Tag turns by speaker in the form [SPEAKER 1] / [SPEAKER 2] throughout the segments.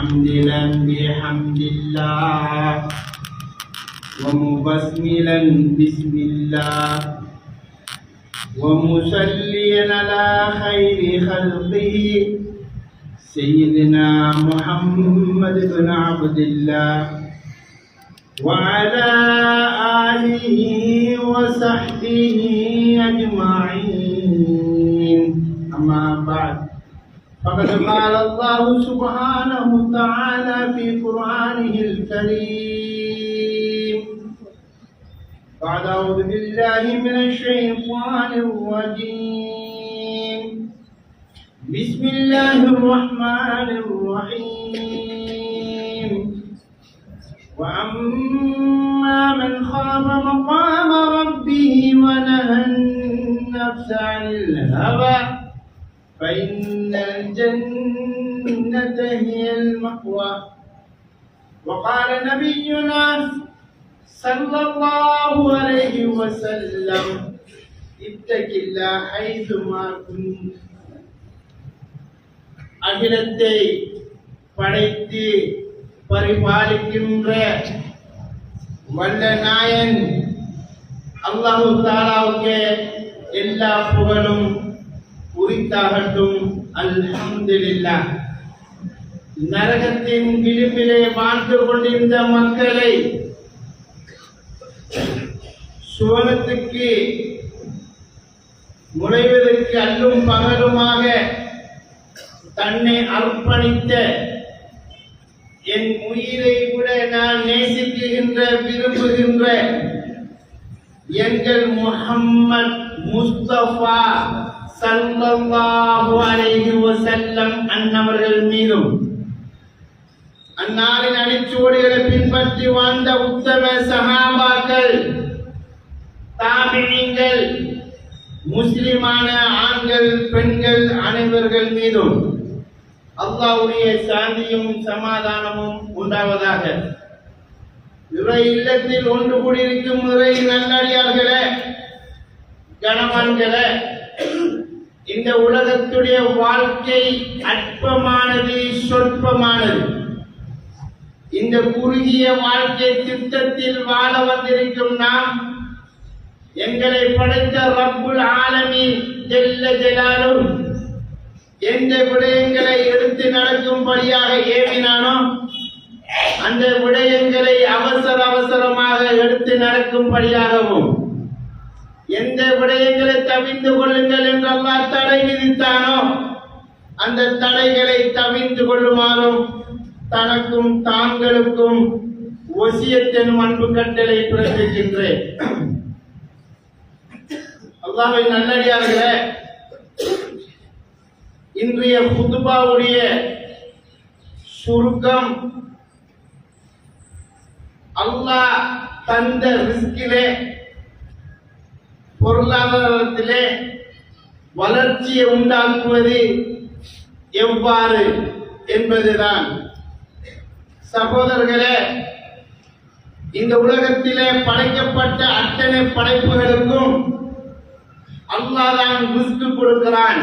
[SPEAKER 1] حمدا بحمد الله ومبسملا بسم الله ومصليا على خير خلقه سيدنا محمد بن عبد الله وعلى آله وصحبه أجمعين. أما بعد، فقد قال الله سبحانه وتعالى في قرآنه الكريم بعد أعوذ بالله من الشيطان الرجيم بسم الله الرحمن الرحيم وأما من خاف مقام ربه ونهى النفس عن الهوى فإن الجنة هي المأوى. وقال نبينا صلى الله عليه وسلم اتق الله حيثما كنت. அகிலத்தை படைத்து பரிபாலிக்கின்ற வல்ல நாயன் அல்லாஹு தஆலாவுக்கு எல்லா புகழும் உரித்தாகட்டும். அல்ஹம்துலில்லாஹ். நரகத்தின் விளிம்பிலே வாழ்ந்து கொண்டிருந்த மக்களை சுவனத்துக்கு நுழைவதற்கு அல்லும் பகலுமாக தன்னை அர்ப்பணித்த என் உயிரை கூட நான் நேசிக்கின்ற விரும்புகின்ற எங்கள் முஹம்மத் முஸ்தபா ஸல்லல்லாஹு அலைஹி வஸல்லம் அன்னவர்கள் மீதும் அன்னாரின் அடிச்சுவடுகளை பின்பற்றி வாழ்ந்த உத்தம சஹாபாக்கள், தாபிஈன்கள், முஸ்லிமான ஆண்கள் பெண்கள் அனைவர்கள் மீதும் அல்லாஹ்வுடைய சாந்தியும் சமாதானமும் உண்டாவதாக. இறை இல்லத்தில் ஒன்று கூடியிருக்கும் இறை நல்லடியார்களே, கணவன்களே, இந்த உலகத்துடைய வாழ்க்கை அற்பமானது, சொற்பமானது. இந்த குறுகிய வாழ்க்கை திட்டத்தில் வாழ வந்திருக்கும் நாம் எங்களை படைத்த ரப்புல் ஆலமீன் ஜல்ல ஜலாலுஹு எந்த விடயங்களை எடுத்து நடக்கும்படியாக ஏவினானோ அந்த விடயங்களை அவசர அவசரமாக எடுத்து நடக்கும்படியாகவும், எந்த விடயங்களை தவிர்த்து கொள்ளுங்கள் என்று அல்லாஹ் தடை விதித்தானோ அந்த தடைகளை தவிர்த்து கொள்ளுமாறும் தனக்கும் தாங்களுக்கும் வசியத்தின் அன்பு கட்டளை பிறப்பிக்கின்றேன். அல்லாஹ்வின் நல்லடியார்களே, இன்றைய குதுபாவுடைய சுருக்கம், அல்லாஹ் தந்த ரிஸ்கிலே பொருளாதாரத்திலே வளர்ச்சியை உண்டாக்குவது எவ்வாறு என்பதுதான். சகோதரர்களே, இந்த உலகத்திலே படைக்கப்பட்ட அத்தனை படைப்புகளுக்கும் அல்லாஹ் தான் ரிஸ்க் கொடுக்கிறான்.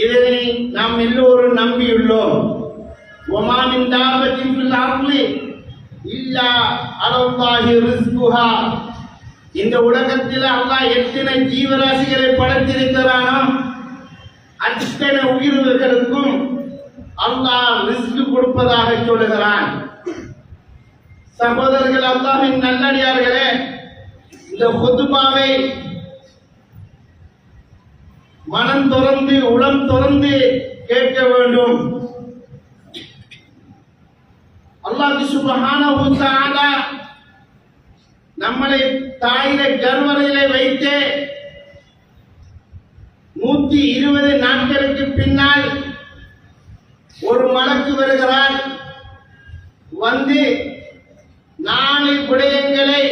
[SPEAKER 1] இதனை நாம் எல்லோரும் நம்பியுள்ளோம். வமா மின் தாபத்தின் ஃபில் அர்ளி இல்லா அலல்லாஹி ரிஸ்குஹா. இந்த உலகத்தில் அல்லாஹ் எத்தனை ஜீவராசிகளை படைத்திருக்கிறானோ அத்தனை உயிர்களுக்கும் அல்லாஹ் ரிஸ்க் கொடுப்பதாக சொல்லுகிறான். சகோதரர்கள், அல்லாஹ்வின் நல்லடியார்களே, இந்த குதுபாவை மனம் திறந்து உளம் திறந்து கேட்க வேண்டும். அல்லாஹ் சுப்ஹானஹு வ தஆலா நம்மளை தாயில கர்வறையிலே வைத்து 120 நாட்களுக்கு பின்னால் ஒரு மலக்கு வருகிறார். வந்து 4 விடயங்களை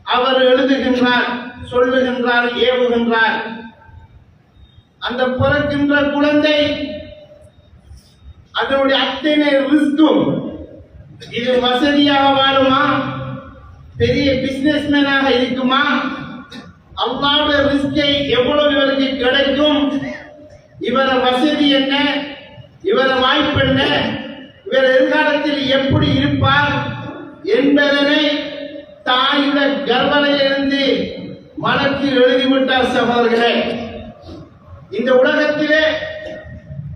[SPEAKER 1] அவர் எழுதுகின்றார், சொல்லுகின்றார், ஏவுகின்றார். அந்த பிறக்கின்ற குழந்தை அதனுடைய அத்தனை ரிஸ்கும், இது வசதியாக வாழுமா, பெரிய பிசினஸ்மேனாக இருக்குமா, அல்லாஹ்வுடைய ரிஸ்கை எவ்வளவு இவருக்கு கிடைக்கும், இவர வசதி என்ன, இவர வாய்ப்பு என்ன, இவ எப்படி இருப்பார் என்பதனை தாயுட கர்ப்பனையிலிருந்து மலக்கு எழுதிவிட்டார். சகோதரர்களே, இந்த உலகத்திலே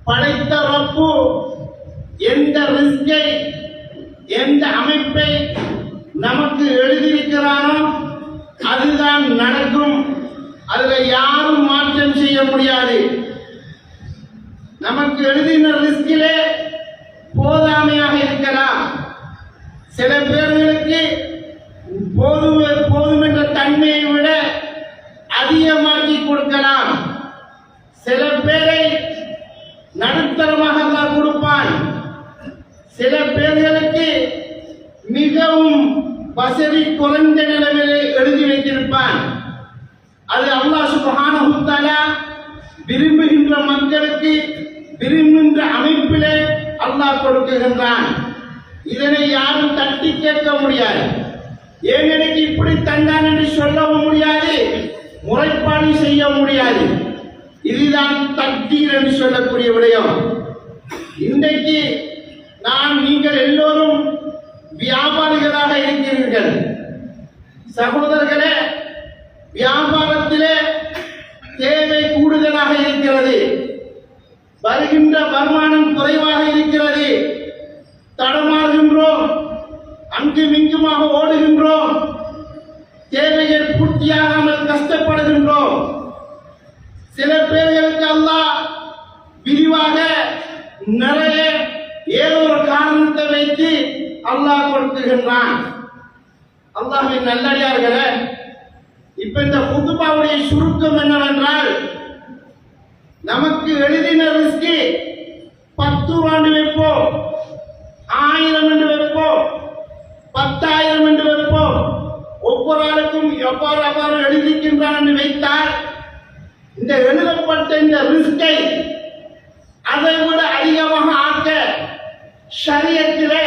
[SPEAKER 1] படைத்த ரப்பு எந்த ரிஸ்கை, எந்த அமைப்பை நமக்கு எழுதியிருக்கிறானோ அதுதான் நடக்கும். அதுல யாரும் மாற்றம் செய்ய முடியாது. நமக்கு எழுதின ரிஸ்கிலே போதாமையாக இருக்கலாம். சில பேர்களுக்கு போதும் என்ற தன்மையை விட அதிகமாக்கி கொடுக்கலாம். சில பேரை நடுத்தரமாக தான் கொடுப்பான். சில பேர்களுக்கு மிகவும் வசதி குறைந்த நிலைமையிலே எழுதி வைத்திருப்பான். அது அல்லாஹ் சுப்ஹானஹு வ தஆலா விரும்புகின்ற மக்களுக்கு விரும்புகின்ற அமைப்பிலே அல்லாஹ் கொடுக்குகின்றான். இதனை யாரும் தட்டி கேட்க முடியாது. ஏன் எனக்கு இப்படி தந்தான் என்று சொல்லவும் முடியாது, முறைப்பாடு செய்ய முடியாது. இதுதான் தக்தீர் என்று சொல்லக்கூடிய விடயம். இன்றைக்கு நீங்கள் எல்லோரும் வியாபாரிகளாக இருக்கிறீர்கள். சகோதரர்களே, வியாபாரத்திலே தேவை கூடுதலாக இருக்கிறது. வருகின்ற வருமானம் குறைவாக இருக்கிறது. தடமாறுகின்றோம், அங்கும் இங்குமாக ஓடுகின்றோம். தேவைகள் பூர்த்தியாகாமல் கஷ்டப்படுகின்றோம். சில பேர்களுக்கு அல்லாஹ் விரிவாக நிறைய ஏதோ ஒரு காரணத்தை வைத்து அல்லாஹ் கொடுத்துகின்றான். அல்லாஹ்வின் நல்லடியார்களே, இப்ப இந்த குதுபாவுடைய சுருக்கம் என்னவென்றால், நமக்கு எழுதின ரிஸ்கி 10 ரூபாய் வைப்போம், 1000 என்று வைப்போம், 10,000 என்று வைப்போம். ஒவ்வொரு ஆளுக்கும் எவ்வாறு எழுதிக்கின்றான் என்று வைத்தால், இந்த எழுதப்பட்ட இந்த ரிஸ்கை அதை விட அதிகமாக ஆக்க ஷரியத்திலே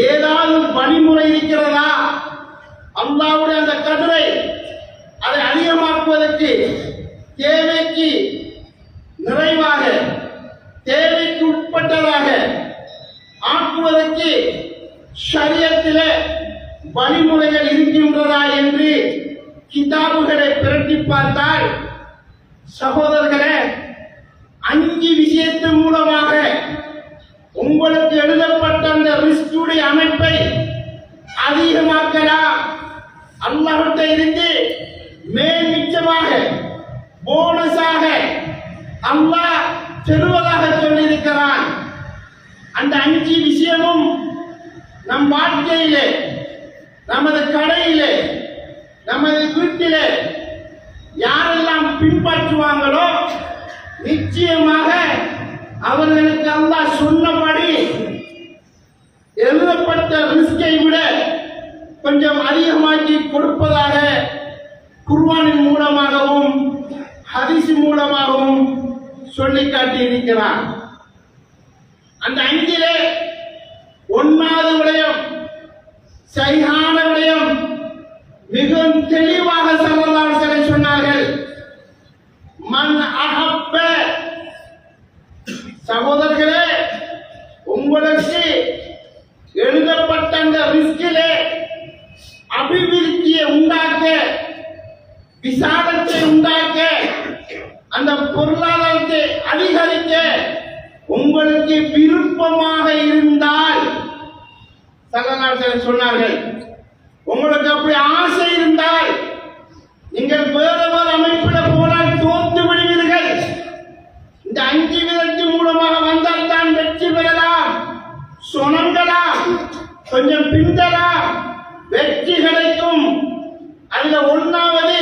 [SPEAKER 1] ஏதாவது வழிமுறை இருக்கிறதா? அல்லாஹ்வுடைய அந்த கதிரை அதை அதிகமாக்குவதற்கு, தேவைக்கு நிறைவாக, தேவைக்கு உட்பட்டதாக ஆக்குவதற்கு ஷரியத்திலே வழிமுறைகள் இருக்கின்றதா என்று கிதாபுகளை பிரட்டி பார்த்தால், சகோதரர்களே, 5 விஷயத்தின் மூலமாக உங்களுக்கு எழுதப்பட்ட அந்த ரிஸ்குடைய அமைப்பை அதிகமாக்கலாம். அல்லாஹ்விட்ட இருந்து மேல் மிச்சமாக போனஸாக அல்லாஹ் பெறுவதாக சொல்லியிருக்கிறான். அந்த 5 விஷயமும் நம் வாழ்க்கையிலே, நமது கடையிலே, நமது வீட்டிலே யாரெல்லாம் பின்பற்றுவாங்களோ நிச்சயமாக அவர்களுக்கு அல்லாஹ் சொன்னபடி எழுதப்பட்ட ரிஸ்கை விட கொஞ்சம் அதிகமாக்கி கொடுப்பதாக குர்ஆனின் மூலமாகவும் ஹதீஸ் மூலமாகவும் சொல்லி காட்டி இருக்கிறார். அந்த 5 1வது விடயம், சஹீஹான விடயம், மிகவும் தெளிவாக ஸல்லல்லாஹு அலைஹி வஸல்லம் சொன்னார்கள். மன் அஹப்ப, சகோதரர்களே, உங்களுக்கு எழுதப்பட்ட அந்த ரிஸ்கிலே அபிவிருத்தியை உண்டாக்க, விசாலத்தை உண்டாக்க, அந்த பொருளாதாரத்தை அதிகரிக்க உங்களுக்கு விருப்பமாக இருந்தால், ஸல்லல்லாஹு அலைஹி வஸல்லம் சொன்னார்கள், உங்களுக்கு அப்படி ஆசை இருந்தால் நீங்கள் வேறு அமைப்பில் போனால் தோற்று விடுவீர்கள். இந்த 5 விதத்தின் மூலமாக வந்தால் தான் வெற்றி பெறலாம், சொனங்கலாம், கொஞ்சம் பிந்தலாம், வெற்றி கிடைக்கும். அதுல 1வது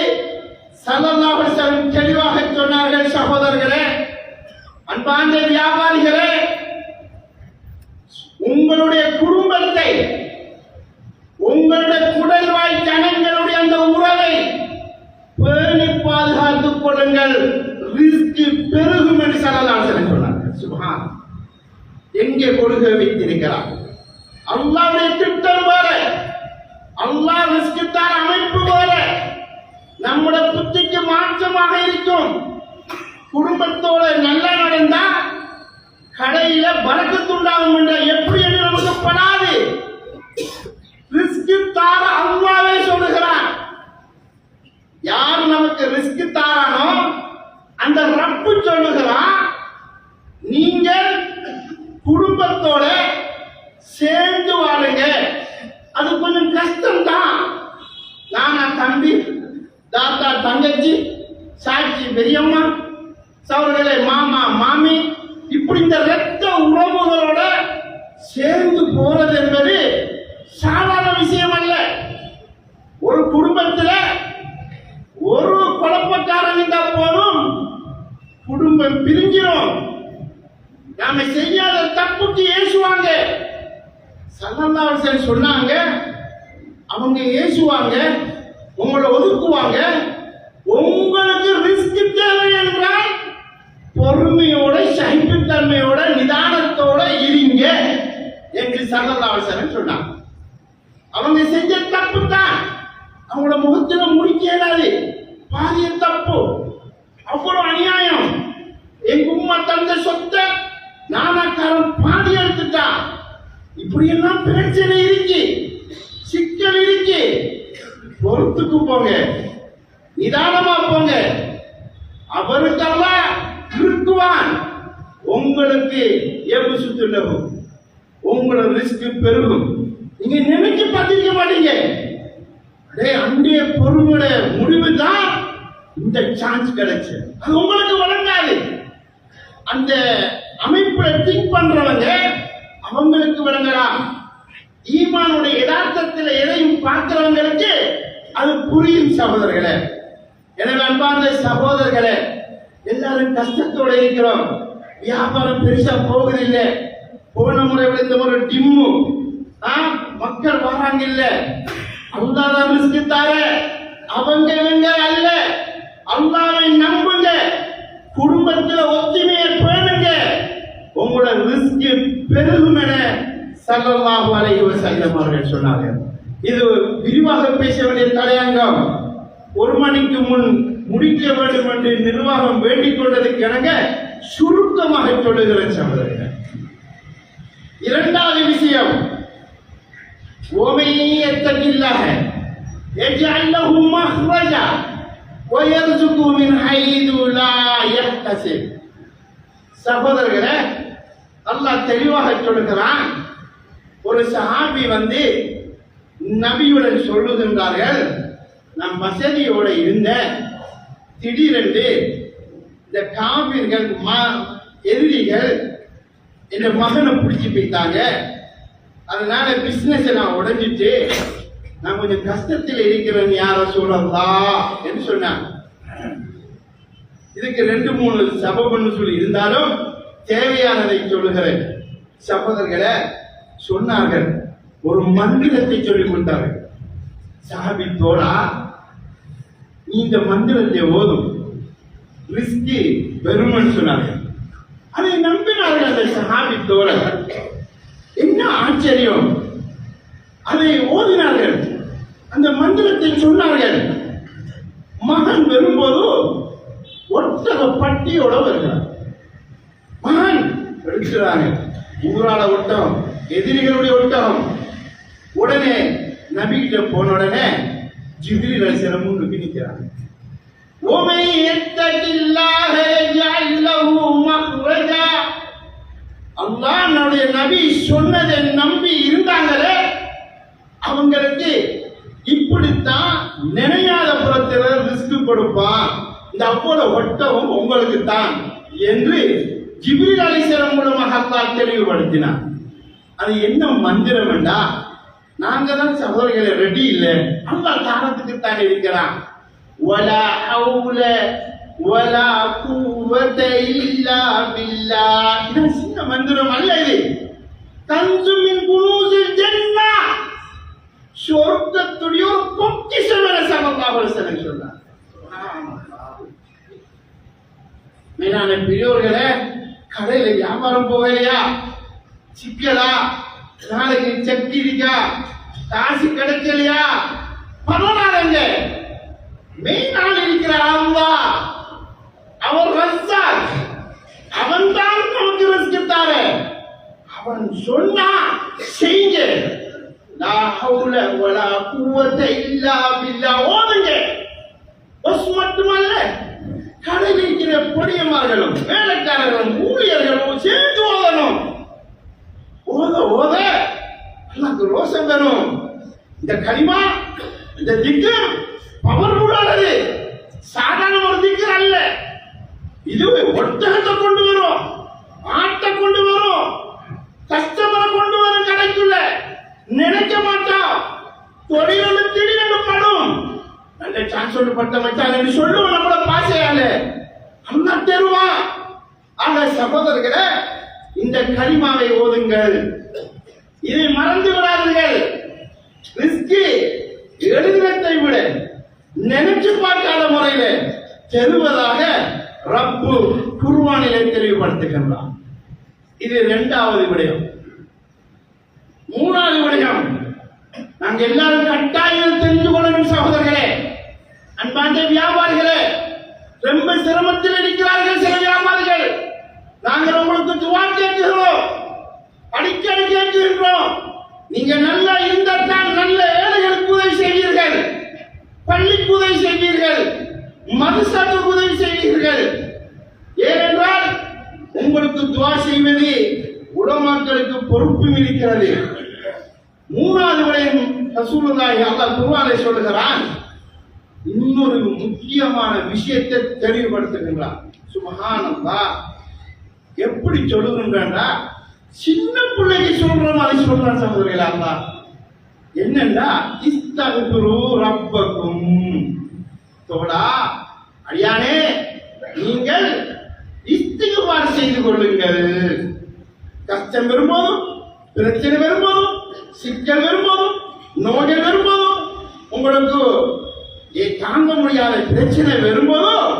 [SPEAKER 1] ஸல்லல்லாஹு அலைஹி வஸல்லம் தெளிவாக சொன்னார்கள். சகோதரர்களே, அன்பார்ந்த வியாபாரிகளே, உங்களுடைய குடும்பத்தை, உங்களுடைய குடல்வாய் ஜனங்களுடைய அந்த உறவை பேணி பாதுகாத்துக் கொள்ளுங்கள். ரிஸ்க் பெருகும் என்று ஸல்லல்லாஹு அலைஹி வஸல்லம் சொன்னார்கள். சுப்ஹான், எங்கே கொள்கை வைத்திருக்கிறார்? அல்லாஹ்வுடைய திட்டம் போல, அல்லாஹ் ரிஸ்க் தான் அமைப்பு போல நம்முடைய புத்திக்கு மாற்றமாக இருக்கும். குடும்பத்தோட நல்லா நடந்தா கடையில பரக்கத்துண்டாகும் என்ற எப்படி என்று நமக்கு படாது. குடும்பத்தோட சேர்ந்து வாழுங்க. அது கொஞ்சம் கஷ்டம்தான். நானா தம்பி, தாத்தா தங்கச்சி, சாட்சி பெரியம்மா, சவர்களே மாமா மாமி, இப்படி இந்த ரத்த உறவுகளோட சேர்ந்து போறது என்பது சாதாரண விஷயம் அல்ல. ஒரு குடும்பத்துல ஒரு குழப்பக்காரன் இருந்தா போதும் குடும்பம் பிரிஞ்சிடும். நாம செய்யாத தப்புக்கு ஏசுவாங்க. ஸல்லல்லாஹு அலைஹி வஸல்லம் சொன்னாங்க, அவங்க ஏசுவாங்க, உங்களை ஒதுக்குவாங்க. உங்களுக்கு ரிஸ்க் தேவை என்றால் பொறுமையோட, சகிப்புத்தன்மையோட, நிதானத்தோட இருங்க என்று ஸல்லல்லாஹு அலைஹி வஸல்லம் சொன்னாங்க. அவங்க செஞ்ச தப்பு தான், அவங்களோட முகத்துல முடிக்க இயலாது, பாரிய தப்பு, அவ்வளவு அநியாயம். எங்க உம்மா தந்த சொத்தை நானாக்காரன் பாதி எடுத்துட்டான். இப்படி எல்லாம் பிரச்சனை இருக்கு, சிக்கல் இருக்கு. பொறுத்துக்கு போங்க, நிதானமா போங்க. அவருக்கெல்லாம் இருக்குவான். உங்களுக்கு ஏவு சுத்துள்ளவும் உங்களோட ரிஸ்க் பெருகும். நீங்க நினைச்சு பார்த்திருக்க மாட்டீங்க. அன்றைய பொருளுடைய முடிவு தான் இந்த சான்ஸ் கிடைச்சு. அது உங்களுக்கு வழங்காது. அந்த அமைப்புல திங்க் பண்றவங்க அவங்களுக்கு வழங்கலாம். ஈமானுடைய யதார்த்தத்தில் எதையும் பார்க்கிறவங்களுக்கு அது புரியும் சகோதரர்களே. எனவே அன்பார்ந்த சகோதரர்களே, எல்லாரும் கஷ்டத்தோட இருக்கிறோம். வியாபாரம் பெருசா போகுதில்லை. போன முறை விட இந்த முறை டிம்மு, மக்கள் வராங்க இல்ல. அல்லாஹ் ரிஸ்க் தார, அவங்க இவங்க அல்ல. அல்லாஹ்வை நம்புங்க, குடும்பத்துல ஒத்துமையை பேணுங்க, உங்களோட ரிஸ்க் பெருகும் என ஸல்லல்லாஹு அலைஹி வஸல்லம் அவர்கள் சொன்னார்கள். இது விரிவாக பேச வேண்டிய தலையங்கம். 1 மணிக்கு முன் முடிக்க வேண்டும் என்று நிர்வாகம் வேண்டிக் கொண்டதுக்கு இணங்க சுருக்கமாக சொல்லுகிற சகோதரர்கள். இரண்டாவது விஷயம், ஓமையத்தகில்லாஹ யஜ்அல் லஹு மஹ்ரஜா வ யர்ஸுகு மின் ஹைது லா யஹ்தசிப். சகோதரர்களே, அல்லாஹ் தெளிவாக சொல்லுகிறான். ஒரு சஹாபி வந்து நபியுடன் சொல்லுகின்றார்கள், நான் வசதியோட இருந்த, திடீரென்று இந்த காபிர்கள் எதிரிகள் என் மகனை பிடிச்சி போயிட்டாங்க. அதனால பிசினஸ் நான் உடைஞ்சிட்டு நான் கொஞ்சம் கஷ்டத்தில் இருக்கிறேன், யார சொல்லலாம் என்று சொன்னாங்க. இதுக்கு 2-3 சபபுன்னு சொல்லி இருந்தாலும் தேவையானதை சொல்லுகிறேன். சகோதரர்களை சொன்னார்கள், ஒரு மந்திரத்தை சொல்லிக் கொடுத்தார்கள். சஹாபி தோழா, நீ இந்த மந்திரத்தை ஓதும், ரிஸ்கி பெருமன்னு சொன்னார்கள். அதை நம்பினார்கள் அந்த சஹாபி தோழர்கள். என்ன ஆச்சரியம், அதை ஓதினார்கள், அந்த மந்திரத்தை சொன்னார்கள். மகன் வரும்போது ஒட்டக பட்டியோட வருகிறார். மகன் எடுக்கிறாங்க, ஊராட ஒட்டகம், எதிரிகளுடைய ஒட்டகம். உடனே நபிகிட்ட போன உடனே ஜிப்ரீல் அலைஹிஸ்ஸலாம் முன்னுக்கு நிற்கிறாங்க. ஓமை யத்தகில்லாஹ யஜ்அல் லஹு மஹ்ரஜா. அல்லாஹ் நம்முடைய நபி சொன்னதை நம்பி இருந்தாங்களே, அவங்களுக்கு இப்படித்தான் நினையாத புறத்தில் ரிஸ்க் கொடுப்பான். இந்த அவ்வளவு ஒட்டகம் உங்களுக்கு தான் என்று ஜிப்ரீல் அலைஹிஸ்ஸலாம் மூலமாக அல்லாஹ் தெளிவுபடுத்தினார். அது என்ன மந்திரம் வேண்டா, நாங்க தான் சகோதரர்களை ரெடி இல்லை, அல்லாஹ் தாரத்துக்கு தான் இருக்கிறான். வலா ஹவுல வலா குவத இல்லா பில்லாஹ். இது சின்ன மந்திரம் அல்ல, இது கன்சு மின் குனூஸில் ஜன்னah, சொர்க்கத்துடைய ஒரு பொக்கிஷம் என ஸல்லல்லாஹு அலைஹி வஸல்லம் சொன்னார். மேலான பெரியோர்களே, கடையில வியாபாரம் போகலையா, சிக்கலா, நாளைக்கு செக் இருக்கா, காசு கிடைக்கலையா, பரவாயில்லைங்க. மெயின் ஆள் இருக்கிற அல்லாஹ், அவர் ரஸாக், அவன் தான் நமக்கு ரிஸ்க் தாரே. அவன் சொன்னா செய்யுங்க. லா ஹவுல வலா குவத இல்லா பில்லாஹ் ஓதுங்க. பஸ் மட்டுமல்ல, கடையில் இருக்கிற பொடியமார்களும் வேலைக்காரர்களும் ஊழியர்களும் சேர்ந்து ஓதணும். உங்களுக்கு ரோஷம் வரும். இந்த கலிமா, இந்த திக்ர் பவர்ஃபுல்லானது, சாதாரண ஒரு திக்ர் அல்ல. இது ஒட்டகத்தை கொண்டு வரும், ஆட்டை கொண்டு வரும், கஸ்டமரை கொண்டு வரும் கடைக்குள்ள. நினைக்க மாட்டான், தொழிலோடு திடீர்னு படும். நல்ல சான்ஸ் ஒன்று பட்ட வச்சாங்க சொல்லுவோம் நம்மளோட பாசையால அண்ணா தருவான். ஆக சகோதரர்களே, இந்த கலிமாவை ஓதுங்கள், இதை மறந்து விடாதீர்கள். ரிஸ்கி எழுதுறதை விட நினைச்சு பார்க்காத முறையில தெருவதாக ரப்பு குர்ஆனிலே தெளிவுபடுத்துகின்றான். இது இரண்டாவது விடயம். மூணாவது விடயம், நாங்க எல்லாரும் கட்டாயம் தெரிந்து கொள்ளணும் சகோதரர்களே, அன்பார்ந்த வியாபாரிகளே. ரொம்ப சிரமத்தில் இருக்கிறார்கள் சில வியாபாரிகள். நாங்கள் உங்களுக்கு துவா கேட்கிறோம், அடிக்கடி கேட்கின்றோம். நீங்க நல்லா இருந்தால் நல்ல ஏழைகளுக்கு உதவி செய்வீர்கள், பள்ளிக்கு உதவி செய்வீர்கள், மதுசாத்துக்கு உதவி செய்வீர்கள். ஏனென்றால் உங்களுக்கு துவா செய்வது உலமாக்களுக்கு பொறுப்பும் இருக்கிறது. மூணாவது விடயம் ரசூலுல்லாஹி அல்லாஹ் குர்ஆனிலே சொல்லுகிறான். இன்னொரு முக்கியமான விஷயத்தை தெளிவுபடுத்துகின்றான். சுப்ஹானல்லாஹ். எப்படி சொல்லுகின்றா, சின்ன பிள்ளைக்கு சொல்ற மாதிரி சொல்றான் சகோதரர்களே. அல்லாஹ் என்னன்னா, இஸ்தக்பிரு ரப்பக்கும், தோடா அடியானே நீங்கள் இஸ்திக்பார் செய்து கொள்ளுங்கள். கஷ்டம் வரும்போதும், பிரச்சனை வரும்போதும், சிக்கல் வரும்போதும், நோய்கள் வரும்போதும், உங்களுக்கு தாங்க முடியாத பிரச்சனை வரும்போதும்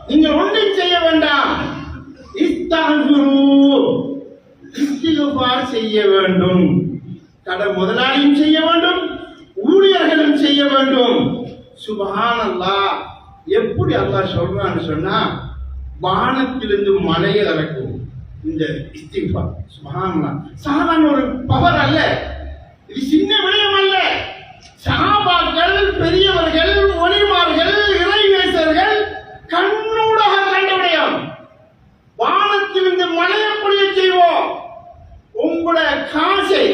[SPEAKER 1] நீங்கள் ஒன்றும் செய்ய வேண்டாம், இஸ்திக்பார் செய்ய வேண்டும். கடை முதலாளியும் செய்ய வேண்டும், ஊழியர்களும் செய்ய வேண்டும். சுப்ஹானல்லாஹ். எப்படி அல்லாஹ் சொல்றான்னு சொன்னா, வானத்திலிருந்து மலையை இறக்கும் இந்த இஸ்திக்பார். சுப்ஹானல்லாஹ். சாதாரண ஒரு பவர் அல்ல, இது சின்ன விடயம் அல்ல. சஹாபாக்கள், பெரியவர்கள், ஒலிமார்கள், இறைநேசர்கள் கண்ணூடாக கண்ட விடயம். வானத்திலிருந்து மலையை பொழிய செய்வோம், உங்களோட காசை,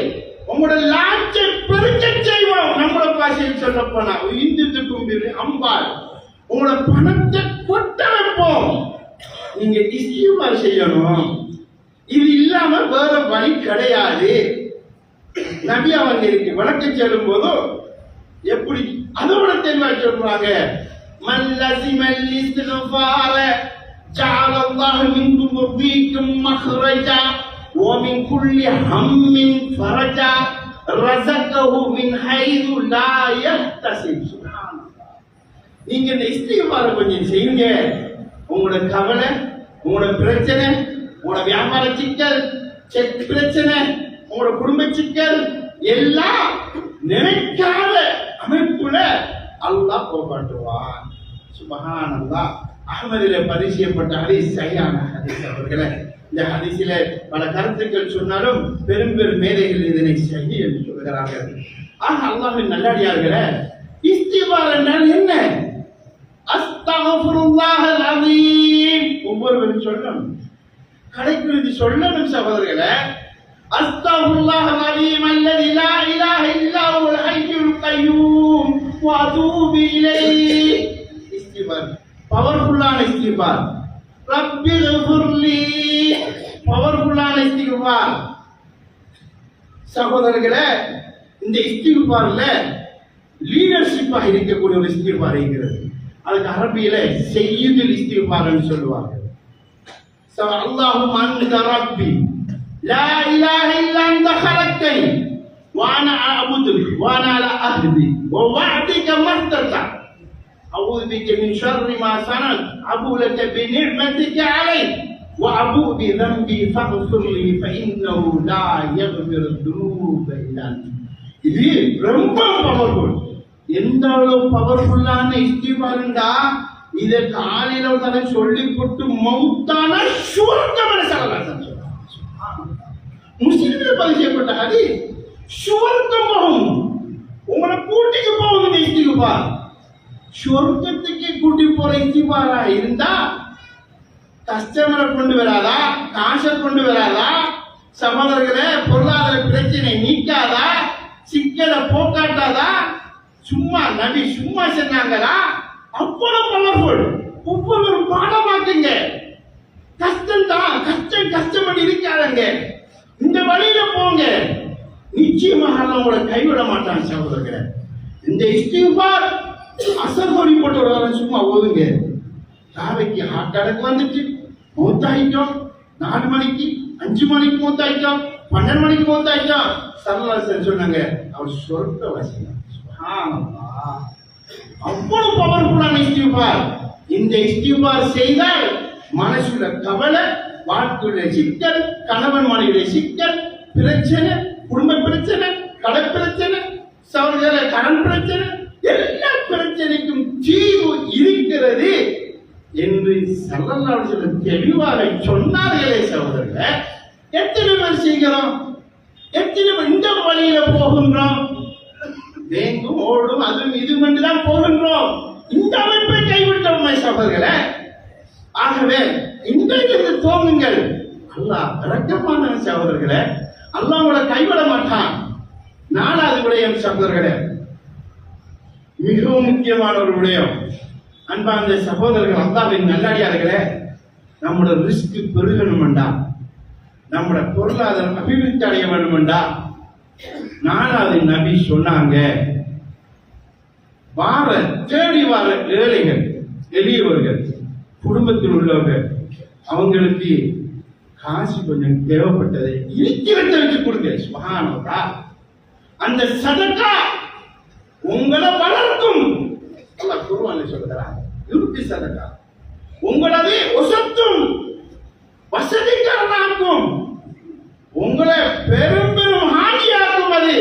[SPEAKER 1] உங்களோட லாட்சை பெருக்க செய்வோம். நம்மளோட பாஷையில் சொல்ல போனா இந்துத்துக்கும் அம்பாள், உங்களோட பணத்தை கொட்ட வைப்போம். நீங்க இஸ்திக்பார் செய்யணும். இது இல்லாம வேற வழி கிடையாது. நபி அவங்க இருக்கு வழக்கு செல்லும் போதும் எப்படி அதோட தெளிவா சொல்றாங்க. மல்லசிமல் இஸ்திக்பார ஜஅலல்லாஹு மின்கும் வஃபீக்கும் மக்ரஜா ومن كل هم فرجا رزقه من حيث لا يحتسب. சுப்ஹானல்லாஹ். நீங்க இந்த இஸ்திக்பார கொஞ்சம் செய்யுங்க. உங்களோட கவலை, உங்களோட பிரச்சனை, உங்களோட வியாபார சிக்கல், செக் பிரச்சனை, உங்களோட குடும்ப சிக்கல் எல்லாம் நினைக்காத அமைப்புல அல்லாஹ் போகாட்டுவான். சுப்ஹானல்லாஹ். அஹ்மதிலே பதிவு செய்யப்பட்ட ஹதீஸ் சரியான ஹதீஸ் அவர்களே. இந்த ஹதீஸிலே பல கருத்துக்கள் சொன்னாலும் பெரும் பெரும் மேதைகள் இதனை சஹீ என்று சொல்கிறார்கள். ஆக அல்லாஹ்வின் நல்லடியார்களே, இஸ்திக்பார் என்றால் என்ன? அஸ்தக்ஃபிருல்லாஹல் அஸீம். ஒவ்வொருவரும் சொல்லணும், கடைக்குழுதி சொல்லணும் சகோதரர்களே. அஸ்தக்ஃபிருல்லாஹல் அஸீம் அல்லதி லா இலாஹ இல்லா ஹுவல் ஹய்யுல் கய்யூம் வ அதூபு இலைஹி. இஸ்திக்பார் பவர்ஃபுல்லான இஸ்திக்பார். ரப்பிக்ஃபிர்லி, பவர்ஃபுல்லான இஸ்திக்பார். சகோதரர்களே, இந்த இஸ்திக்பார்ல லீடர்ஷிப்பாக இருக்கக்கூடிய ஒரு இஸ்திக்பார் இருக்கிறது. அதுக்கு அரபியில சையீதுல் இஸ்திக்பார்னு சொல்லுவாங்க. அல்லாஹும்ம அன்த ரப்பி லா இலாஹ இல்லா அன்த خلقتني وانا اعبدك وانا على عهدي ووعدك ما استطعت اعوذ بك من شر ما صنعت ابو لك بنعمتك علي وابو بذنبي فاغفر لي فانه لا يغفر الذنوب الا انت. இது ரொம்ப பவர்ஃபுல். எந்த அளவு பவர்ஃபுல்லான இஸ்திக்பார்ண்டா, இத காலையில தலை சொல்லி போட்டு மௌத்தான சுவர்க்கம் சொல்லலாம். முஸ்லிம்ல பதிவு செய்யப்பட்ட ஹதீஸ், சுவர்க்கம் போகும், உங்களை கூட்டிக்கு போகும் இந்த இஸ்திக்பார். சுவர்க்கத்துக்கு கூட்டி போற இஸ்திக்பாரா இருந்தா கஸ்டமரை கொண்டு வராதா, காசை கொண்டு வராதா, சகோதரர்களே பொருளாதார பிரச்சனை நீக்காதா, சும்மா நபி சும்மா சொன்னாங்களா? அவ்வளவு பவர்ஃபுல். ஒவ்வொரு பாடமாக்குங்க. கஷ்டம் தான், கஷ்டப்பட்டு இருக்காதங்க. இந்த வழியில போங்க, நிச்சயமாக அல்லாஹ் உங்களை கைவிட மாட்டான் சகோதரர்களே. இந்த இஸ்திக்பார் அசர் கோடி போட்டு ஒரு சும்மா ஓதுங்க. காலைக்கு ஹார்ட் அட்டாக் வந்துட்டு மூத்தாயிட்டோம். 4 மணிக்கு 5 மணிக்கு மூத்தாயிட்டோம், 12 மணிக்கு மூத்தாயிட்டோம். சல்லல்லாஹு சொன்னாங்க, அவர் சொர்க்க வாசிங்க. சுப்ஹானல்லாஹ், அவ்வளவு பவர்ஃபுல்லான இஸ்திக்பார். இந்த இஸ்திக்பார் செய்தால் மனசுல கவலை, வாழ்க்கையுடைய சிக்கல், கணவன் மனைவியுடைய சிக்கல், பிரச்சனை, குடும்ப பிரச்சனை, கடை பிரச்சனை, சகோதர கடன் பிரச்சனை, எல்லா பிரச்சனைக்கும் தீர்வு இருக்கிறது என்று ஸல்லல்லாஹு அலைஹி வஸல்லம் தெளிவாக சொன்னார்களே சகோதரர்களே. எத்தனை பேர் செய்கிறோம்? எத்தனை பேர் இந்த வழியில போகின்றோம்? வேங்கும் ஓடும் அதுவும் இதுவும் என்றுதான் போகின்றோம். இந்த அமைப்பை கைவிட்டோமே சகோதரர்களே. ஆகவே இன்றைக்கு தோங்குங்கள். அல்லாஹ் இரக்கமான சகோதரர்களே, அல்லாஹ் உங்களை கைவிட மாட்டான். 4வது விடயம் சகோதரர்களே, மிகவும் முக்கியமான ஒரு விடயம். அன்பார்ந்த சகோதரர்கள், அல்லாஹ்வின் நல்லடியார்களே, நம்முடைய ரிஸ்க் பெருகணும்டா, நம்முடைய பொருளாதாரம் அபிவிருத்தி அடைய வேண்டும்டா, 4வது நபி சொன்னாங்க, தேடி வார ஏழைகள், எளியவர்கள், குடும்பத்தில் உள்ளவர்கள், அவங்களுக்கு காசு கொஞ்சம் தேவைப்பட்டதை இருக்கிறத வச்சு கொடுங்க. சுப்ஹானல்லாஹ், அந்த சதகா உங்களை வளர்க்கும். அல்லாஹ் குர்ஆன்ல சொல்றார், யுர்தி சதகா உங்களது ஒசத்தும் வசதிக்காரனாக்கும், உங்களை பெரும் பெரும் ஹாஜியாக்கும். அது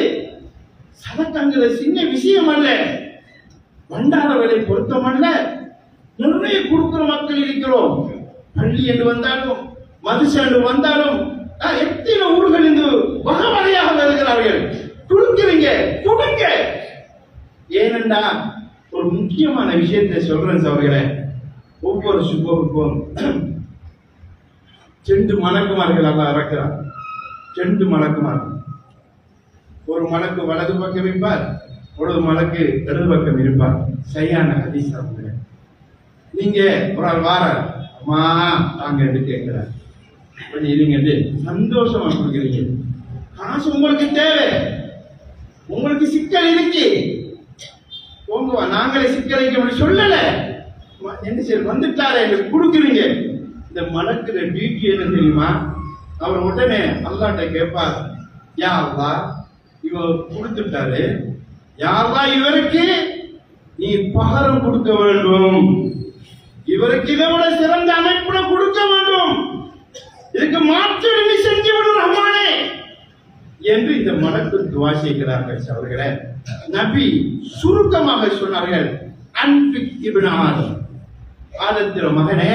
[SPEAKER 1] சதகாங்கிற சின்ன விஷயம் அல்ல, பண்டார வேலை பொருத்தமல்ல. நிறைய கொடுக்கிற மக்கள் இருக்கிறோம். பள்ளி என்று வந்தாலும், மதுசாண்டு வந்தாலும், எத்தனை ஊர்கள் இருந்து வகை வகையாக வருகிறார்கள். கொடுக்கிறீங்க, கொடுங்க. ஏனென்றா ஒரு முக்கியமான விஷயத்தை சொல்றேன் சகோதரர்களே. ஒவ்வொரு சுபவுக்கும் 2 மலக்குமார்கள் அல்லாஹ் இறக்கிறார். 2 மலக்குமார்கள். ஒரு மலக்கு வலது பக்கம் இருப்பார், ஒரு மலக்கு இடது பக்கம் இருப்பார். சரியான ஹதீஸ் சகோதரர்களே. நீங்க ஒரு ஆள் வார அம்மா தாங்க என்று கேட்கிறார். கொஞ்சம் இருங்க, சந்தோஷமா கொடுக்குறீங்க. காசு உங்களுக்கு தேவை, உங்களுக்கு சிக்கல் இருக்கு, போங்க நாங்களே சிக்கல் இருக்கு சொல்லல. என்ன சரி வந்துட்டாரே என்று கொடுக்குறீங்க. இந்த மலக்குற டியூட்டி என்ன தெரியுமா? அவர் உடனே அல்லாஹ்ட்ட கேட்பார், யா அல்லாஹ் இவர் கொடுத்துட்டாரு, யா அல்லாஹ் இவருக்கு நீ பகரம் கொடுக்க வேண்டும், இவருக்கு இதை விட சிறந்த அமைப்புட கொடுக்க வேண்டும், இதுக்கு மாற்று நீ செஞ்சு விடும் ரஹ்மானே என்று இந்த மலக்கு துஆ செய்கிறார்கள் சகோதரர்களே. நபி சுருக்கமாக சொன்னார்கள், அன்பிக் இப்னு ஆதம், ஆதத்தின் மகனே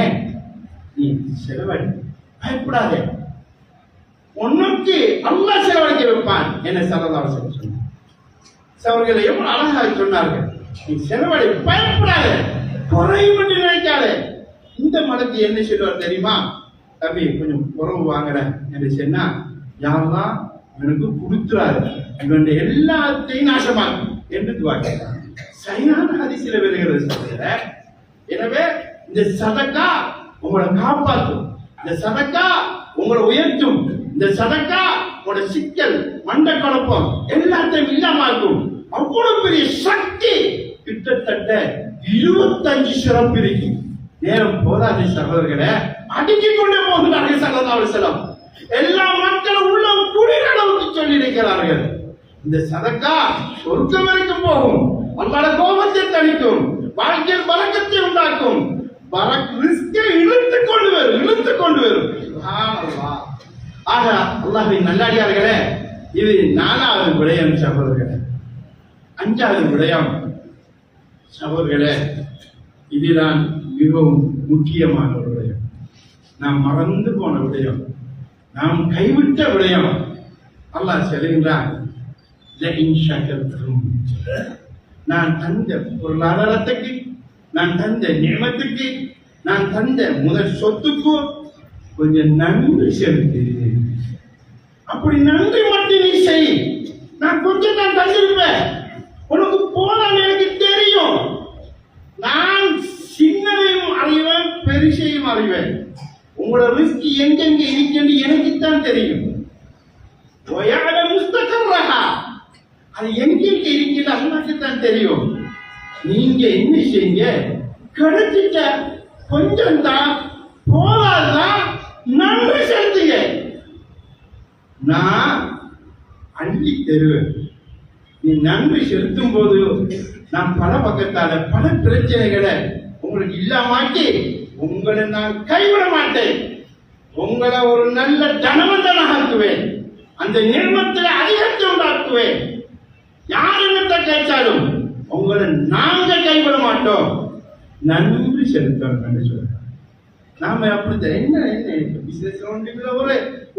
[SPEAKER 1] நீ செலவழி, பயப்படாதே, உனக்கு அல்லாஹ் செலவழிக்க வைப்பான் என்ன ஸல்லல்லாஹு அலைஹி வஸல்லம் சொன்னார். சகோதரர்களே எவ்வளவு அழகாக சொன்னார்கள். நீ செலவழி, பயப்படாதே, குறையும் என்று நினைக்காதே. இந்த மலக்கு என்ன சொல்லுவார் தெரியுமா? தம்பி கொஞ்சம் குறவு வாங்குற என்று சொன்னா, யா அல்லாஹ் எனக்கு கொடுத்துறாரு, இவனுடைய எல்லாத்தையும் நாசமாக்கும் என்று துஆ கேட்கிறார். சரியான ஹதீஸில் வருகிறது சகோதரர்களே. எனவே இந்த சதகா உங்களை காப்பாற்றும், இந்த சதகா உங்களை உயர்த்தும், இந்த சதகா உங்களோட சிக்கல் மண்ட குழப்பம் எல்லாத்தையும் இல்லாமக்கும். அவ்வளவு பெரிய சக்தி, கிட்டத்தட்ட 25 சிறப்பு இருக்கு. நேரம் போதாது சகோதரர்களே, அடுக்கிக் கொண்டே போகிறார்கள் ஸல்லல்லாஹு அலைஹி வஸல்லம். எல்லா மக்களும் உள்ள குளிர் அளவுக்கு சொல்லி இருக்கிறார்கள். இந்த சதகா சொர்க்கம் வரைக்கும் போகும், அல்லாஹ்வுடைய கோபத்தை தணிக்கும், வாழ்க்கையில் பரக்கத்தை உண்டாக்கும், ரிஸ்கை இழுத்துக் கொண்டு வரும். சுப்ஹானல்லாஹ். ஆக அல்லாஹ்வின் நல்லடியார்களே, இது 4வது விடயம் சகோதரர்களே. 5வது விடயம் சகோதரர்களே, இதுதான் மிகவும் முக்கியமான ஒரு விடயம். நாம் மறந்து போன விடயம், நாம் கைவிட்ட விடயம். அல்லாஹ் சொல்லுகின்றான், நான் தந்த பொருளாதாரத்துக்கு, நான் தந்த நியமத்துக்கு, நான் தந்த முதல் சொத்துக்கு கொஞ்சம் நன்றி செலுத்து. அப்படி நன்றி மட்டும் நீ செய். நான் கொஞ்சம் தான் தந்திருப்பேன், உனக்கு போன அது எங்கெங்க இருக்கிறது அல்லாஹ்க்கு தான் தெரியும். நீங்க என்ன செய்யுங்க, கிடைச்சிட்ட கொஞ்சம் தான் போதாதான் நன்றி செலுத்துங்க. நான் அள்ளி தருவேன். நீ நன்றி செலுத்தும் போது நான் பல பக்கத்தால பல பிரச்சனைகளை உங்களுக்கு இல்லாமாக்கி உங்களை நான் கைவிட மாட்டேன். உங்களை ஒரு நல்ல தனவந்தனாக ஆக்குவேன். அந்த நிர்மத்தில் அதிகத்தை உண்டாக்குவேன். யார் என்னத்தை கேட்டாலும் உங்களை நாங்க கைவிட மாட்டோம். நன்றி செலுத்தணும் என்று சொல்றாங்க. நாம அப்படித்தான் என்ன என்ன பிசினஸ்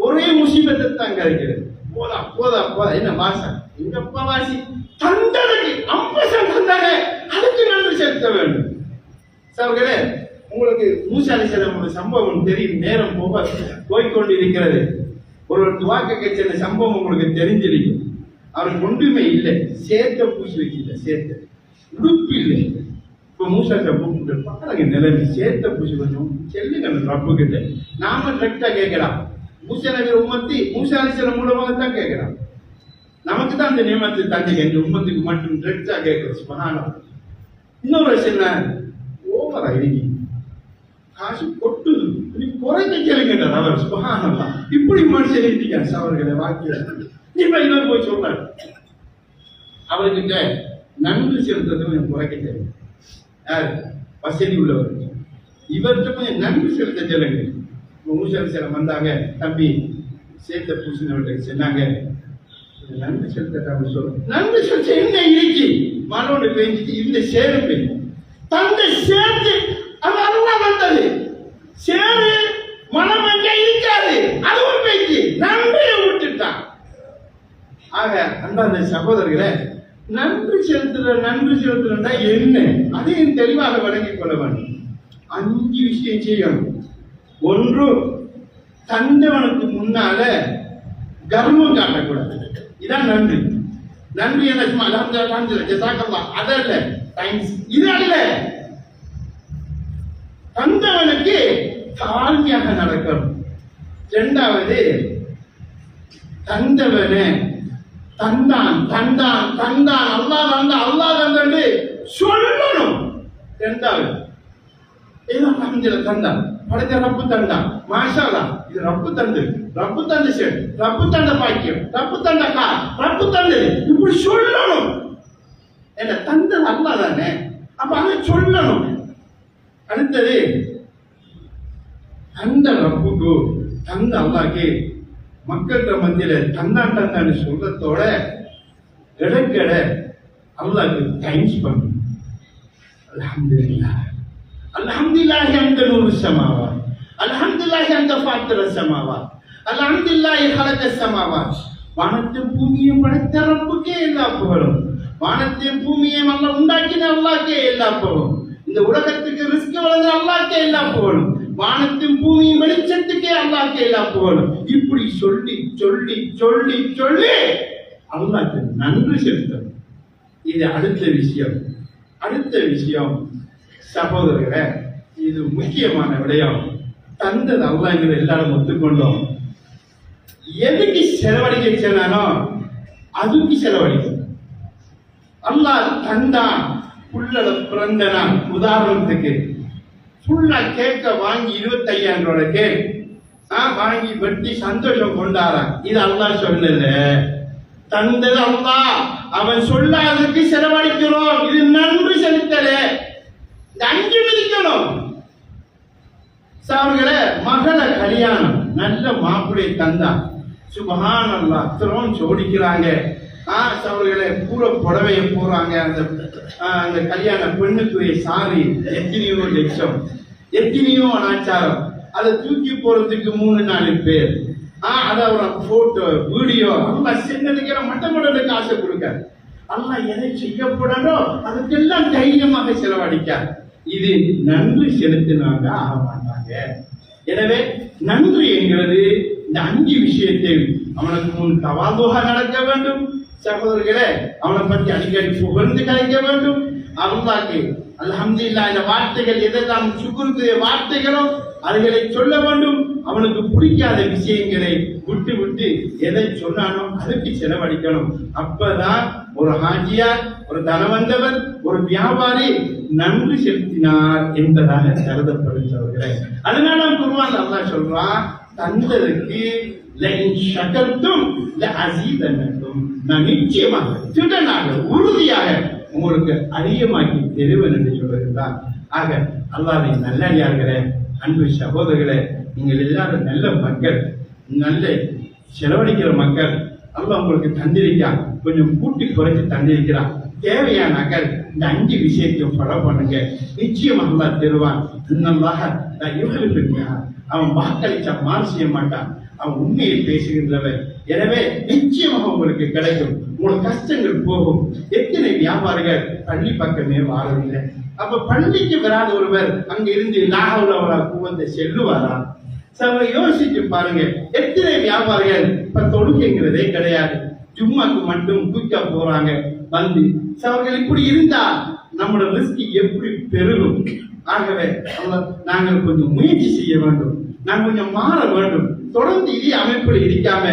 [SPEAKER 1] ஒரே முசீபத்தை தான் கிடைக்கிறது. போதா போதா போதா என்ன வாசம் எங்கப்பா வாசி தந்ததுக்கு 50% தந்தாங்க, அதுக்கு நன்றி செலுத்த வேண்டும். சகோதரர்களே, உங்களுக்கு மூசா அலைஹிஸ்ஸலாம் சம்பவம் தெரியும். நேரம் போய்கொண்டிருக்கிறது. ஒரு துவாக்க கட்சிய சம்பவம் உங்களுக்கு தெரிஞ்சிருக்கும். அவருக்கு ஒன்றுமே இல்லை, சேர்த்த பூசி வச்சிருந்த சேர்த்த உடுப்பு இல்லை. இப்ப மூசா கூப்பிட்டு பக்கங்க நிலைமை சேர்த்த பூசி கொஞ்சம் செல்லுங்க ரப்பு கிட்ட. நாம கரெக்டா கேட்கலாம். மூசா நபி உம்மத்தி மூசா அலைஹிஸ்ஸலாம் மூலமாக தான் கேட்கலாம். நமக்கு தான் அந்த நியமத்தை தந்தீங்க, இந்த உம்மத்துக்கு மட்டும் கரெக்டா கேட்கிறோம். சுபஹானல்லாஹ். இன்னொரு விஷயம் ஓவரா இருக்கு, காசு கொட்டு குறைக்க கேளுங்க அவர். சுபஹானல்லாஹ். இப்படி மனுஷன் இருக்காங்க சவர்களை வாக்கிய. இப்ப இன்னொரு போய் சொல்றாரு, அவர்கிட்ட நன்றி செலுத்துறது கொஞ்சம் குறைக்க தெரியும். யாரு வசதி உள்ளவர், இவர்கிட்ட கொஞ்சம் நன்றி செலுத்த சொல்லுங்க. மூசா அலைஹிஸ்ஸலாம் வந்தாங்க, தம்பி சேர்த்த பூசினவர்கிட்ட சொன்னாங்க நன்றி செலுத்த சொல்லுங்க. நன்றி செலுத்த என்ன இருக்கு, மனோடு பெஞ்சிட்டு இந்த சேரு தந்த சேர்த்து அது அல்லாஹ் வந்தது. சேரு மனம் அங்கே இருக்காது, அதுவும் பெய்ஞ்சு நன்றியை விட்டுட்டான். ஆக அன்பார்ந்த சகோதரர்களே, நன்றி செலுத்துறா என்ன, அதையும் தெளிவாக வழங்கிக் கொள்ள வேண்டும். 5 விஷயம் செய்யணும். ஒன்று, தந்தவனுக்கு முன்னால கர்வம் காட்டக்கூடாது. இதான் நன்றி. நன்றி என்ன சும்மா அல்ஹம்துலில்லாஹ் ஜஸாக்கல்லாஹ் அதல்ல, தேங்க்ஸ் இது அல்ல. தந்தவனுக்கு தாழ்மையாக நடக்கணும். இரண்டாவது, தந்தவனே தந்தான் தந்தான் தந்தான் அல்லாஹ் தந்தா அல்லாஹ் தந்தன்னு சொல்லணும். இரண்டாவது, ஏதோ அல்ஹம்துலில்லாஹ் தந்தான் படைத்த ரப்பு தந்தான், மாஷா அல்லாஹ் இது ரப்பு தந்து, ரப்பு தந்த செட், ரப்பு தந்த பாக்கியம், ரப்பு தந்த கார், ரப்பு தந்தது, இப்படி சொல்லணும். என்ன தந்தது அல்லாஹ் தானே, அப்ப அதை சொல்லணும். அடுத்தது, தந்த ரப்புக்கு தந்த அல்லாஹ்க்கு மக்கள்கிட்ட மத்தியில தந்தான் தந்தான்னு சொல்றதோட இடக்கட அல்லாஹ்க்கு தேங்க்ஸ் பண்ணணும். அல்ஹம்துலில்லாஹ் அல்ஹம்துலில்லாஹி அந்த நூறு ஸமாவாத், அல்ஹம்துலில்லாஹி அந்த ஃபாத்திர ஸமாவாத், அல்ஹம்துலில்லாஹி ஹலக ஸமாவாத். வானத்தையும் பூமியையும் படைத்த ரப்புக்கே எல்லா புகழும். வானத்தையும் பூமியையும் அல்லாஹ் உண்டாக்கின அல்லாஹ்க்கே எல்லா புகழும். இந்த உலகத்துக்கு ரிஸ்க் வழங்குற அல்லாஹ்க்கே எல்லா புகழும். வானத்தின் பூமியின் வெளிச்சத்துக்கே அல்லாஹ்க்கே எல்லா புகழும். இப்படி சொல்லி சொல்லி சொல்லி சொல்லி அல்லாஹ்க்கு நன்றி செலுத்தணும். இது அடுத்த விஷயம். அடுத்த விஷயம் சகோதரர்களே, இது முக்கியமான விடயம். தந்தது அல்லாஹ்ங்கிற எல்லாரும் ஒத்துக்கொண்டோம். எதுக்கு செலவழிக்க சொன்னானோ அதுக்கு செலவழிக்கும். அல்லாஹ் தந்தான், புள்ளல பிறந்தனான். உதாரணத்துக்கு ஃபுல்லா கேக்க வாங்கி 25,000 ரூபாய் கேக் வாங்கி வெட்டி சந்தோஷம் கொண்டாடுறான். இது அல்லாஹ் சொன்னது, தந்தது அல்லாஹ். அவன் சொல்லாததுக்கு செலவழிக்கிறோம். இது நன்றி செலுத்தல. இந்த 5 மிதிக்கணும். அவர்களே, மகள கல்யாணம் நல்ல மாப்பிள்ளை தந்தான். சுபஹானல்லாஹ் அத்தரும் சோடிக்கிறாங்க. அவர்களே பூர புடவைய போறாங்க. அந்த கல்யாண பெண்ணுக்குரிய சாரி எத்தனையோ லட்சம், எத்தனையோ அனாச்சாரம். அதை தூக்கி போறதுக்கு 3-4 பேர். அதை போட்டோ வீடியோ அல்லாஹ் சின்னதுக்கு மட்டமடலுக்கு ஆசை கொடுக்க. அல்லாஹ் எதை செய்யப்படணும் அதுக்கெல்லாம் தைரியமாக செலவழிக்கார். இது நன்றி செலுத்தினாங்க ஆக மாட்டாங்க. எனவே நன்றி என்கிறது இந்த 5 விஷயத்தில் அவனுக்கு முன் தவாதுகா நடக்க வேண்டும். சகோதரர்களே, அவனை பற்றி அடிக்கடி புகழ்ந்து கலைக்க வேண்டும். அல்லாஹ்க்கு அல்ஹம்துலில்லாஹ் இந்த வார்த்தைகள் எதெல்லாம் சுக்ருக்குரிய வார்த்தைகளோ அதுகளை சொல்ல வேண்டும். அவனுக்கு பிடிக்காத விஷயங்களை விட்டு விட்டு எதை சொன்னானோ அதுக்கு செலவழிக்கணும். அப்பதான் ஒரு ஹாஜியார், ஒரு தனவந்தவர், ஒரு வியாபாரி நன்றி செலுத்தினார் என்பதாக கருதப்படுகிறவர்களே. அதனால குர்ஆன்ல அல்லாஹ் சொல்றான், தந்ததற்கு லஇன் ஷகர்தும் லஅஸீதன்னகும், நான் நிச்சயமாக திடனாக உறுதியாக உங்களுக்கு அதிகமாக்கி தருவேன் என்று சொல்லுகிறார். ஆக அல்லாஹ்வின் நல்லடியார்களே, அன்பு சகோதரர்களே, நீங்கள் எல்லாரும் நல்ல மக்கள், நல்ல செலவழிக்கிற மக்கள். அல்லாஹ் உங்களுக்கு தந்திருக்கான், கொஞ்சம் கூட்டி குறைச்சி தந்திருக்கிறான். தேவையான நகல் இந்த 5 விஷயத்தையும் ஃபாலோ பண்ணுங்க, நிச்சயம் அல்லாஹ் தருவான். இன்னல்லாஹ லா யுஹிப்புல் அவன் வாக்களிச்சா மாறு செய்ய மாட்டான், அவன் உண்மையை பேசுகின்றவன். எனவே நிச்சயமாக உங்களுக்கு கிடைக்கும், உங்களுக்கு கஷ்டங்கள் போகும். எத்தனை வியாபாரிகள் பள்ளி பக்கமே வாழவில்லை. அப்ப பள்ளிக்கு வராத ஒருவர் அங்க இருந்து லாகவுல கூவந்த செல்லுவாரா? யோசிச்சு பாருங்க. எத்தனை வியாபாரிகள் இப்ப தொழுகைங்கிறதே கிடையாது, ஜும்மாக்கு மட்டும் தூக்கா போறாங்க வந்து. அவர்கள் இப்படி இருந்தா நம்மளோட ரிஸ்க் எப்படி பெருகும்? ஆகவே நாங்கள் கொஞ்சம் முயற்சி செய்ய வேண்டும், நாங்கள் கொஞ்சம் மாற வேண்டும். தொடர்ந்து இதே அமைப்பில் இருக்காம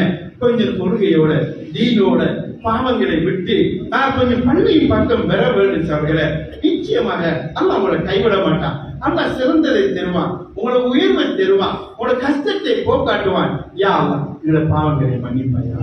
[SPEAKER 1] கொஞ்சம் தொழுகையோட தீனோட பாவங்களை விட்டு நான் கொஞ்சம் பள்ளியின் பக்கம் பெற வேண்டும். அவர்களை நிச்சயமாக அல்லாஹ் உங்களை கைவிட மாட்டான். அல்லாஹ் சிறந்ததை தருவான், உங்களை உயர்வை தருவான், உங்களோட கஷ்டத்தை போக்காட்டுவான். யா அல்லாஹ் எங்களை பாவங்களை மன்னிப்பாயா.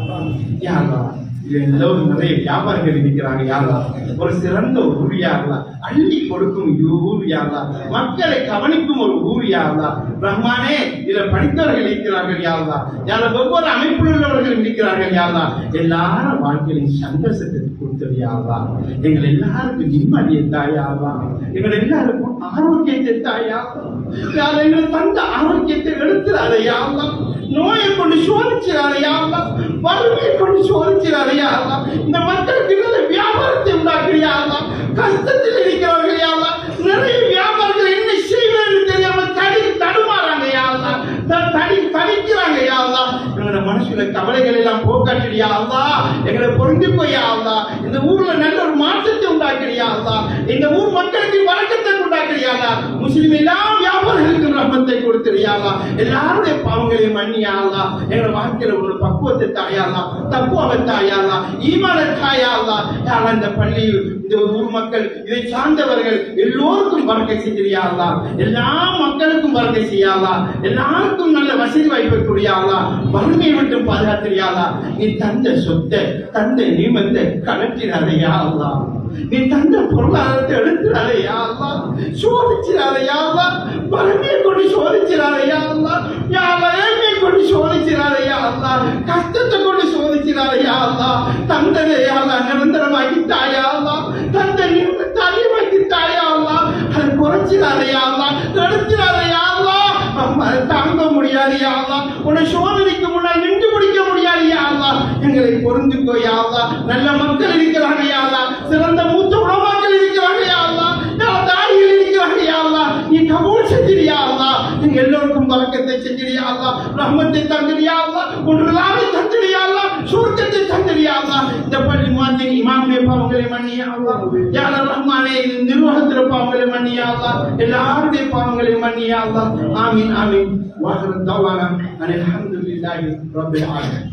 [SPEAKER 1] யா அல்லாஹ் எல்லோரும் நிறைய வியாபாரிகள் இருக்கிறாங்க. யாரா ஒரு சிறந்த ஒரு ஊர், யாரா அள்ளி கொடுக்கும் ஊர், யாரா மக்களை கவனிக்கும் ஒரு ஊர், யாரா ரஹ்மானே இதுல படித்தவர்கள் இருக்கிறார்கள், யாரா யார ஒவ்வொரு அமைப்பில் உள்ளவர்கள் இருக்கிறார்கள், யாரா எல்லாரும் வாழ்க்கையின் சந்தோஷத்தை கொடுத்தது, யாரா எங்கள் எல்லாருக்கும் நிம்மதியை தாயாரா, எங்கள் எல்லாருக்கும் ஆரோக்கியத்தை தாயா, எங்கள் தந்த ஆரோக்கியத்தை எடுத்துறாரு, யாரா நோயை கொண்டு சோதிக்கிறாரு, யாரா வறுமையை கொண்டு சோதிக்கிறாரு, யாரா இந்த மக்களுக்கு நல்ல வியாபாரத்தை உண்டாக்குறியா, கஷ்டத்தில் இருக்கிறவர்கள், யாரா நிறைய வியாபாரங்கள் என்ன செய்வது தெரியாம தடுமாறாங்க, யாரா தடிக்கிறாங்க, யாரா எங்களோட மனசுல கவலைகள் எல்லாம் போக்காட்டியா, அல்லா எங்களை பொருந்து போயா, அல்லா இந்த ஊர்ல நல்ல ஒரு மாற்றத்தை உண்டாக்குறியா, அல்லா இந்த ஊர் மக்களுக்கு வழக்கத்தை உண்டாக்குறியா, முஸ்லிம் எல்லாம் வியாபாரிகளுக்கு ரஹ்மத்தை கொடுத்துறியா, எல்லாருடைய பாவங்களையும் மன்னியா, அல்லா எங்களை வாழ்க்கையில ஒரு பக்குவத்தை தாயா, தக்குவாவை தாயா, ஈமான தாயா, அல்லா இந்த பள்ளி இந்த ஊர் மக்கள் இதை சார்ந்தவர்கள் எல்லோருக்கும் பறக்கை செய்யா, எல்லா மக்களுக்கும் பறக்கை செய்யா, எல்லாருக்கும் நல்ல வசதி வாய்ப்பை கூடியா, வறுமையை விட்டு பாதுகாத்திரியா, நீ தந்த சொத்தை தந்த நியமத்தை கலட்டினாரையா, நீ தந்த பொருளாதாரத்தை எடுத்துறாரையா, சோதிச்சிடாரையா, வறுமையை கொண்டு சோதிச்சிடாரையா, ஏழ்மையை கொண்டு சோதிச்சிடாரையா, கஷ்டத்தை கொண்டு சோதிச்சிடாரையா, தந்ததையா நிரந்தரமாக்கி தாயா, தந்த நியமத்தை அதிகமாக்கி தாயா, அதை குறைச்சிடாரையா, எடுத்துறாரையா, தாங்க முடியாது, உன்னை சோதனைக்கு முன்னால் நின்று முடிக்க முடியாது, எங்களை பொருந்துக்கோ, நல்ல மக்கள் இருக்கிறாங்க, சிறந்த மூத்த உணவாக்கள் இருக்கிறாங்க, தாடிகள் இருக்கிறாங்க, நீ கபூல் செஞ்சிரியா, நீங்க எல்லோருக்கும் பறக்கத்தை செஞ்சிரியா, ரஹ்மத்தை தந்திரியா, ஒன்றுலாவை தந்திரியா, சுருக்கத்தை தந்திரியா, இந்த பள்ளி மாதிரி இமாமுடைய பாவங்களை மன்னியா, யார ரஹ்மானே நிர்வாகத்தில் பாவங்களை மன்னியா, எல்லாருடைய பாவங்களை மன்னியா, ஆமீன் ஆமீன். வாஹிரு தஅவானா அல்ஹம்துலில்லாஹி ரப்பில் ஆலமீன்.